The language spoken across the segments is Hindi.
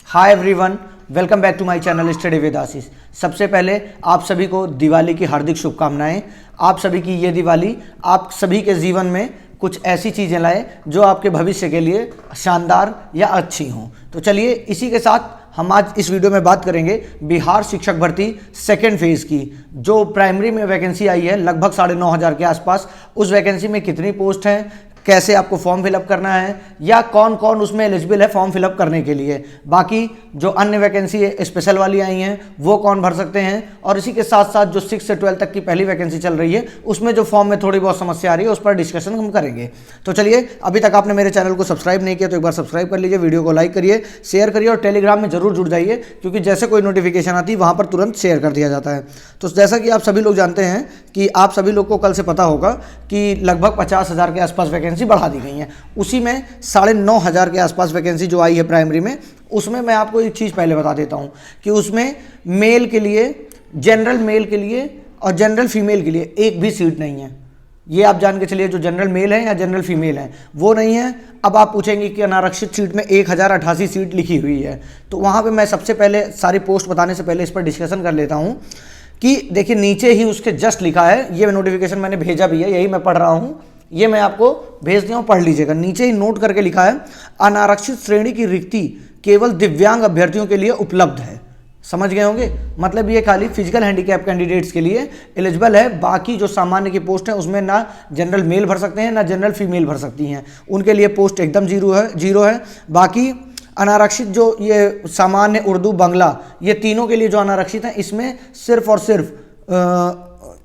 Hi everyone, welcome back to my channel study with Ashish. सबसे पहले आप सभी को दिवाली की हार्दिक शुभकामनाएं। आप सभी की ये दिवाली आप सभी के जीवन में कुछ ऐसी चीज़ें लाए जो आपके भविष्य के लिए शानदार या अच्छी हों। तो चलिए इसी के साथ हम आज इस वीडियो में बात करेंगे बिहार शिक्षक भर्ती सेकेंड फेज़ की। जो प्राइमरी में वैकेंसी आई है लगभग 9,500 के आसपास, उस वैकेंसी में कितनी पोस्ट हैं, कैसे आपको फॉर्म फिलअप करना है या कौन कौन उसमें एलिजिबल है फॉर्म फिलअप करने के लिए, बाकी जो अन्य वैकेंसी स्पेशल वाली आई हैं वो कौन भर सकते हैं, और इसी के साथ साथ जो 6 से 12 तक की पहली वैकेंसी चल रही है उसमें जो फॉर्म में थोड़ी बहुत समस्या आ रही है उस पर डिस्कशन हम करेंगे। तो चलिए, अभी तक आपने मेरे चैनल को सब्सक्राइब नहीं किया तो एक बार सब्सक्राइब कर लीजिए, वीडियो को लाइक करिए, शेयर करिए और टेलीग्राम में जरूर जुड़ जाइए, क्योंकि जैसे कोई नोटिफिकेशन आती है वहाँ पर तुरंत शेयर कर दिया जाता है। तो जैसा कि आप सभी लोग जानते हैं कि आप सभी लोग को कल से पता होगा कि लगभग 50,000 के आसपास वैकेंसी बढ़ा दी गई है। उसी में 9,500 के आसपास वैकेंसी जो आई है प्राइमरी में, उसमें मैं आपको एक चीज़ पहले बता देता हूं कि उसमें मेल के लिए, जनरल मेल के लिए और जनरल फीमेल के लिए एक भी सीट नहीं है। ये आप जान के चलिए, जो जनरल मेल है या जनरल फीमेल है वो नहीं है। अब आप पूछेंगे कि अनारक्षित सीट में 1088 सीट लिखी हुई है, तो वहाँ पे मैं सबसे पहले सारी पोस्ट बताने से पहले इस पर डिस्कशन कर लेता हूँ कि देखिए नीचे ही उसके जस्ट लिखा है, ये नोटिफिकेशन मैंने भेजा भी है, यही मैं पढ़ रहा हूँ, ये मैं आपको भेज दिया हूँ, पढ़ लीजिएगा। नीचे ही नोट करके लिखा है अनारक्षित श्रेणी की रिक्ति केवल दिव्यांग अभ्यर्थियों के लिए उपलब्ध है। समझ गए होंगे, मतलब ये खाली फिजिकल हैंडीकैप कैंडिडेट्स के लिए एलिजिबल है। बाकी जो सामान्य की पोस्ट है उसमें ना जनरल मेल भर सकते हैं ना जनरल फीमेल भर सकती हैं, उनके लिए पोस्ट एकदम जीरो है। बाकी अनारक्षित जो ये सामान्य, उर्दू, बांग्ला, ये तीनों के लिए जो अनारक्षित हैं इसमें सिर्फ और सिर्फ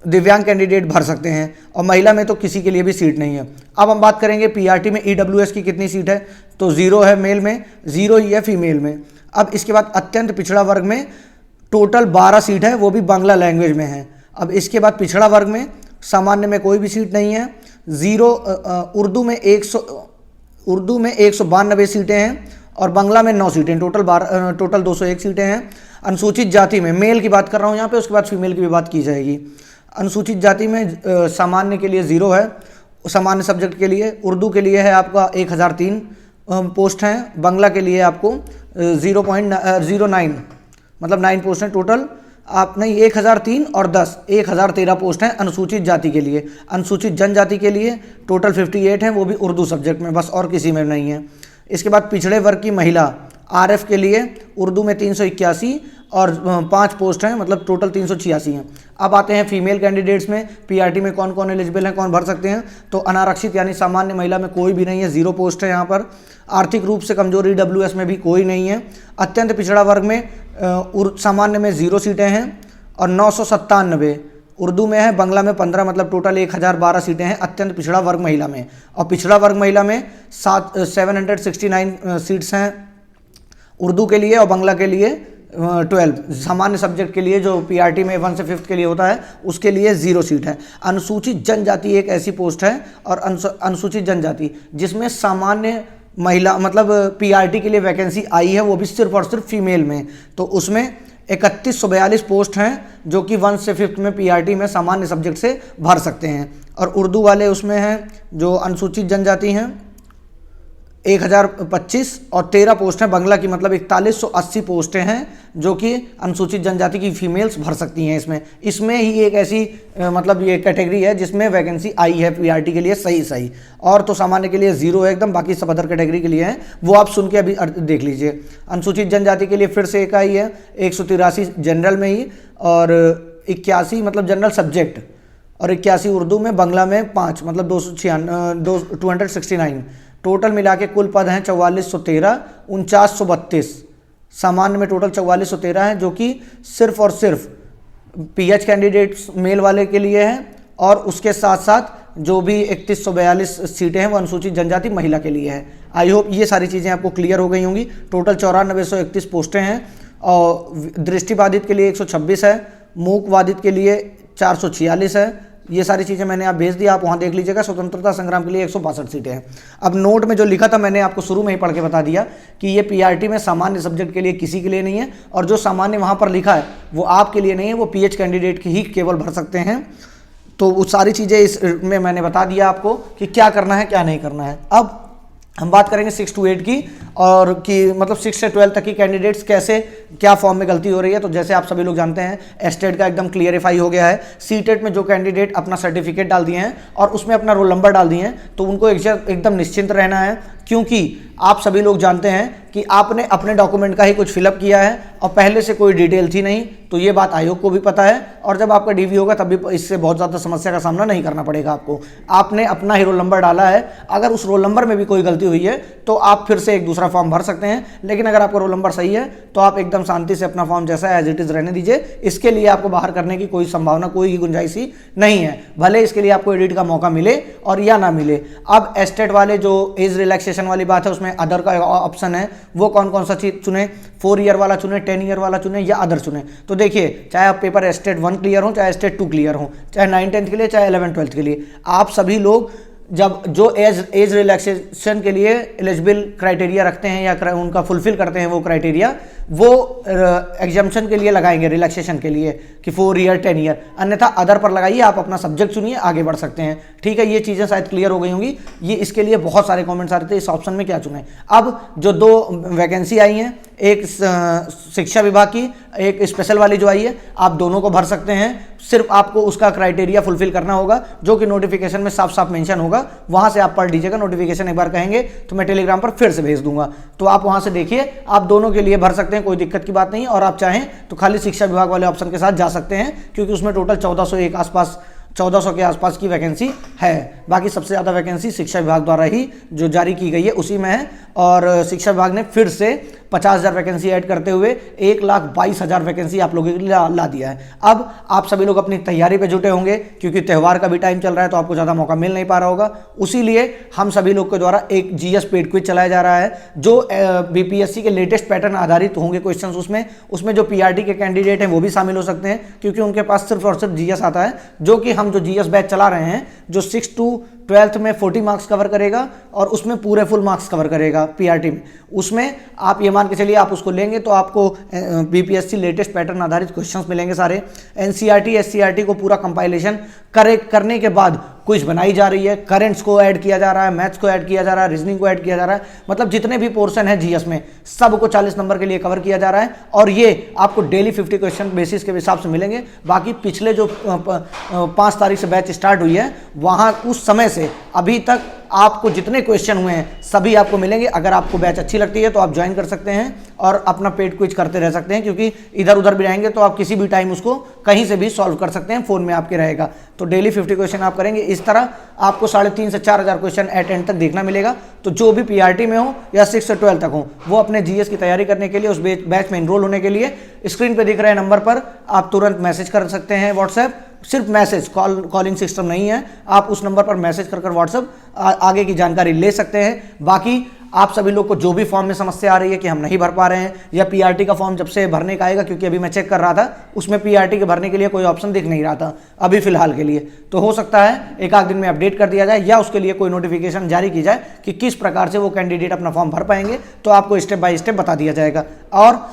दिव्यांग कैंडिडेट भर सकते हैं, और महिला में तो किसी के लिए भी सीट नहीं है। अब हम बात करेंगे पीआरटी में ईडब्ल्यूएस की कितनी सीट है, तो 0 है मेल में, 0 ही है फीमेल में। अब इसके बाद अत्यंत पिछड़ा वर्ग में टोटल 12 सीट है, वो भी बांग्ला लैंग्वेज में है। अब इसके बाद पिछड़ा वर्ग में सामान्य में कोई भी सीट नहीं है, 0। उर्दू में 192 सीटें हैं और बांग्ला में 9 सीटें, टोटल 201 सीटें हैं। अनुसूचित जाति में, मेल की बात कर रहा हूँ यहाँ पे, उसके बाद फीमेल की भी बात की जाएगी। अनुसूचित जाति में सामान्य के लिए 0 है, सामान्य सब्जेक्ट के लिए। उर्दू के लिए है आपका 1003 पोस्ट हैं, बांग्ला के लिए आपको 0.09 मतलब 9 पोस्ट हैं टोटल। आप नहीं, 1003 और 1013 पोस्ट हैं अनुसूचित जाति के लिए। अनुसूचित जनजाति के लिए टोटल 58 हैं, वो भी उर्दू सब्जेक्ट में, बस और किसी में नहीं है। इसके बाद पिछड़े वर्ग की महिला आरएफ के लिए उर्दू में 381 और 5 पोस्ट हैं, मतलब टोटल 386 हैं। अब आते हैं फीमेल कैंडिडेट्स में, पीआरटी में कौन कौन एलिजिबल हैं, कौन भर सकते हैं, तो अनारक्षित यानी सामान्य महिला में कोई भी नहीं है, 0 पोस्ट है यहाँ पर। आर्थिक रूप से कमजोर ईडब्ल्यूएस में भी कोई नहीं है। अत्यंत पिछड़ा वर्ग में सामान्य में 0 सीटें हैं और 997 उर्दू में है, बांग्ला में 15, मतलब टोटल 1012 सीटें हैं अत्यंत पिछड़ा वर्ग महिला में। और पिछड़ा वर्ग महिला में 769 सीट्स हैं उर्दू के लिए और बांग्ला के लिए 12। सामान्य सब्जेक्ट के लिए जो पीआरटी में 1 से 5 के लिए होता है उसके लिए 0 सीट है। अनुसूचित जनजाति एक ऐसी पोस्ट है, और अनुसूचित जनजाति जिसमें सामान्य महिला मतलब पीआरटी के लिए वैकेंसी आई है, वो भी सिर्फ और सिर्फ फीमेल में, तो उसमें 3142 पोस्ट हैं जो कि 1 से 5 में पीआरटी में सामान्य सब्जेक्ट से भर सकते हैं। और उर्दू वाले उसमें हैं जो अनुसूचित जनजाति हैं 1025 और 13 पोस्ट हैं बांग्ला की, मतलब 4180 पोस्टें हैं जो कि अनुसूचित जनजाति की फीमेल्स भर सकती हैं। इसमें ही एक ऐसी मतलब ये कैटेगरी है जिसमें वैकेंसी आई है पीआरटी के लिए सही, और तो सामान्य के लिए 0 है एकदम, बाकी सब अदर कैटेगरी के लिए हैं, वो आप सुन के अभी देख लीजिए। अनुसूचित जनजाति के लिए फिर से एक आई है 183 जनरल में ही, और 81 मतलब जनरल सब्जेक्ट, और 81 उर्दू में, बांग्ला में 5 मतलब 269। टोटल मिला के कुल पद हैं 4413, 4932। सामान्य में टोटल 4413 हैं, जो कि सिर्फ और सिर्फ पीएच कैंडिडेट्स मेल वाले के लिए हैं, और उसके साथ साथ जो भी 3142 सीटें हैं वो अनुसूचित जनजाति महिला के लिए है। आई होप ये सारी चीज़ें आपको क्लियर हो गई होंगी। टोटल 9431 पोस्टें हैं, और दृष्टिबाधित के लिए 126 है, मूकबाधित के लिए 446 है। ये सारी चीज़ें मैंने आप भेज दिया, आप वहाँ देख लीजिएगा। स्वतंत्रता संग्राम के लिए 162 सीटें हैं। अब नोट में जो लिखा था मैंने आपको शुरू में ही पढ़ के बता दिया कि ये पीआरटी में सामान्य सब्जेक्ट के लिए किसी के लिए नहीं है, और जो सामान्य वहाँ पर लिखा है वो आपके लिए नहीं है, वो पीएच कैंडिडेट ही केवल भर सकते हैं। तो वो सारी चीज़ें इसमें मैंने बता दिया आपको कि क्या करना है क्या नहीं करना है। अब हम बात करेंगे 6 to 8 की। और कि मतलब 6 से 12 तक की कैंडिडेट्स कैसे क्या फॉर्म में गलती हो रही है। तो जैसे आप सभी लोग जानते हैं एस्टेट का एकदम क्लियरिफाई हो गया है। सीटेट में जो कैंडिडेट अपना सर्टिफिकेट डाल दिए हैं और उसमें अपना रोल नंबर डाल दिए हैं तो उनको एकदम निश्चिंत रहना है, क्योंकि आप सभी लोग जानते हैं कि आपने अपने डॉक्यूमेंट का ही कुछ फिलअप किया है और पहले से कोई डिटेल थी नहीं। तो ये बात आयोग को भी पता है और जब आपका डीवी होगा तब भी इससे बहुत ज़्यादा समस्या का सामना नहीं करना पड़ेगा आपको। आपने अपना ही रोल नंबर डाला है, अगर उस रोल नंबर में भी कोई गलती हुई है तो आप फिर से एक दूसरा फॉर्म भर सकते हैं, लेकिन अगर आपका रोल नंबर सही है तो आप एकदम शांति से अपना फॉर्म जैसा एज इट इज़ रहने दीजिए। इसके लिए आपको बाहर करने की कोई संभावना, कोई गुंजाइश ही नहीं है, भले इसके लिए आपको एडिट का मौका मिले और या ना मिले। अब एस्टेट वाले जो एज रिलैक्सेशन वाली बात है उसमें अदर का ऑप्शन है, वो कौन कौन सा चीज चुने, 4 ईयर वाला चुने, 10 ईयर वाला चुने या अदर चुने। तो देखिए, चाहे आप पेपर एस्टेट 1 क्लियर हो, चाहे एस्टेट 2 क्लियर हो, चाहे 9-10 के लिए, चाहे 11-12 के लिए, आप सभी लोग जब जो एज रिलैक्सेशन के लिए एलिजिबल क्राइटेरिया रखते हैं या उनका फुलफिल करते हैं वो क्राइटेरिया, वो एग्जाम्पशन के लिए लगाएंगे, रिलैक्सेशन के लिए कि 4 ईयर 10 ईयर, अन्यथा अदर पर लगाइए, आप अपना सब्जेक्ट चुनिए, आगे बढ़ सकते हैं। ठीक है, ये चीज़ें शायद क्लियर हो गई होंगी। ये इसके लिए बहुत सारे कमेंट्स आ रहे थे इस ऑप्शन में क्या चुने। अब जो 2 वैकेंसी आई हैं, एक शिक्षा विभाग की, एक स्पेशल वाली जो आई है, आप दोनों को भर सकते हैं। सिर्फ आपको उसका क्राइटेरिया फुलफिल करना होगा जो कि नोटिफिकेशन में साफ साफ मेंशन होगा, वहां से आप पढ़ लीजिएगा। नोटिफिकेशन एक बार कहेंगे तो मैं टेलीग्राम पर फिर से भेज दूंगा, तो आप वहां से देखिए, आप दोनों के लिए भर सकते हैं, कोई दिक्कत की बात नहीं। और आप चाहें तो खाली शिक्षा विभाग वाले ऑप्शन के साथ जा सकते हैं, क्योंकि उसमें टोटल 1400 के आसपास की वैकेंसी है। बाकी सबसे ज़्यादा वैकेंसी शिक्षा विभाग द्वारा ही जो जारी की गई है उसी में है, और शिक्षा विभाग ने फिर से 50,000 वैकेंसी ऐड करते हुए 1,22,000 वैकेंसी आप लोगों के लिए ला दिया है। अब आप सभी लोग अपनी तैयारी पे जुटे होंगे, क्योंकि त्यौहार का भी टाइम चल रहा है तो आपको ज़्यादा मौका मिल नहीं पा रहा होगा। उसी लिए हम सभी लोग के द्वारा एक जीएस पेड क्विज चलाया जा रहा है, जो बीपीएससी के लेटेस्ट पैटर्न आधारित होंगे क्वेश्चन। उसमें जो पीआरटी के कैंडिडेट हैं वो भी शामिल हो सकते हैं, क्योंकि उनके पास सिर्फ और सिर्फ जीएस आता है, जो कि हम जो जीएस बैच चला रहे हैं, जो 6 to 12th में 40 मार्क्स कवर करेगा और उसमें पूरे फुल मार्क्स कवर करेगा पीआरटी में। उसमें आप ये मान के चलिए, आप उसको लेंगे तो आपको बीपीएससी लेटेस्ट पैटर्न आधारित क्वेश्चंस मिलेंगे सारे। एनसीईआरटी एससीईआरटी को पूरा कंपाइलेशन करने के बाद क्विज बनाई जा रही है, करेंट्स को ऐड किया जा रहा है, मैथ्स को ऐड किया जा रहा है, रीजनिंग को ऐड किया जा रहा है, मतलब जितने भी पोर्शन है जीएस में सबको 40 नंबर के लिए कवर किया जा रहा है। और ये आपको डेली 50 क्वेश्चन बेसिस के हिसाब से मिलेंगे। बाकी पिछले जो 5 तारीख से बैच स्टार्ट हुई है, वहाँ उस समय से अभी तक आपको जितने क्वेश्चन हुए हैं सभी आपको मिलेंगे। अगर आपको बैच अच्छी लगती है तो आप ज्वाइन कर सकते हैं और अपना पेड क्विज करते रह सकते हैं, क्योंकि इधर उधर भी रहेंगे तो आप किसी भी टाइम उसको कहीं से भी सॉल्व कर सकते हैं, फोन में आपके रहेगा। तो डेली 50 क्वेश्चन आप करेंगे, इस तरह आपको 3,500 से 4,000 क्वेश्चन एट एंड तक देखना मिलेगा। तो जो भी पीआरटी में हो या 6 से 12 तक हो, वो अपने जीएस की तैयारी करने के लिए, उस बैच में एनरोल होने के लिए स्क्रीन पर दिख रहे नंबर पर आप तुरंत मैसेज कर सकते हैं। व्हाट्सएप सिर्फ मैसेज, कॉलिंग सिस्टम नहीं है, आप उस नंबर पर मैसेज कर व्हाट्सएप आगे की जानकारी ले सकते हैं। बाकी आप सभी लोग को जो भी फॉर्म में समस्या आ रही है कि हम नहीं भर पा रहे हैं, या पीआरटी का फॉर्म जब से भरने का आएगा, क्योंकि अभी मैं चेक कर रहा था उसमें पीआरटी के भरने के लिए कोई ऑप्शन दिख नहीं रहा था अभी फिलहाल के लिए, तो हो सकता है एक आध दिन में अपडेट कर दिया जाए या उसके लिए कोई नोटिफिकेशन जारी की जाए कि किस प्रकार से वो कैंडिडेट अपना फॉर्म भर पाएंगे, तो आपको स्टेप बाय स्टेप बता दिया जाएगा। और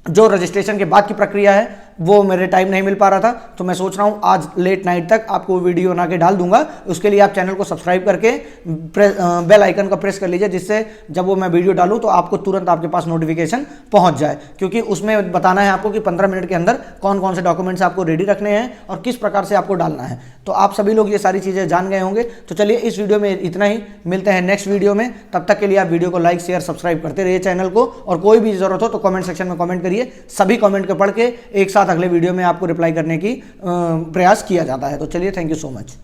जो रजिस्ट्रेशन के बाद की प्रक्रिया है वो मेरे टाइम नहीं मिल पा रहा था, तो मैं सोच रहा हूँ आज लेट नाइट तक आपको वीडियो बना के डाल दूंगा। उसके लिए आप चैनल को सब्सक्राइब करके बेल आइकन का प्रेस कर लीजिए, जिससे जब वो मैं वीडियो डालूँ तो आपको तुरंत आपके पास नोटिफिकेशन पहुंच जाए, क्योंकि उसमें बताना है आपको कि 15 मिनट के अंदर कौन कौन से डॉक्यूमेंट्स आपको रेडी रखने हैं और किस प्रकार से आपको डालना है। तो आप सभी लोग ये सारी चीज़ें जान गए होंगे। तो चलिए इस वीडियो में इतना ही, मिलते हैं नेक्स्ट वीडियो में। तब तक के लिए आप वीडियो को लाइक शेयर सब्सक्राइब करते रहिए चैनल को, और कोई भी जरूरत हो तो कमेंट सेक्शन में कमेंट करिए। सभी कमेंट को पढ़ के एक साथ अगले वीडियो में आपको रिप्लाई करने की प्रयास किया जाता है। तो चलिए, थैंक यू सो मच।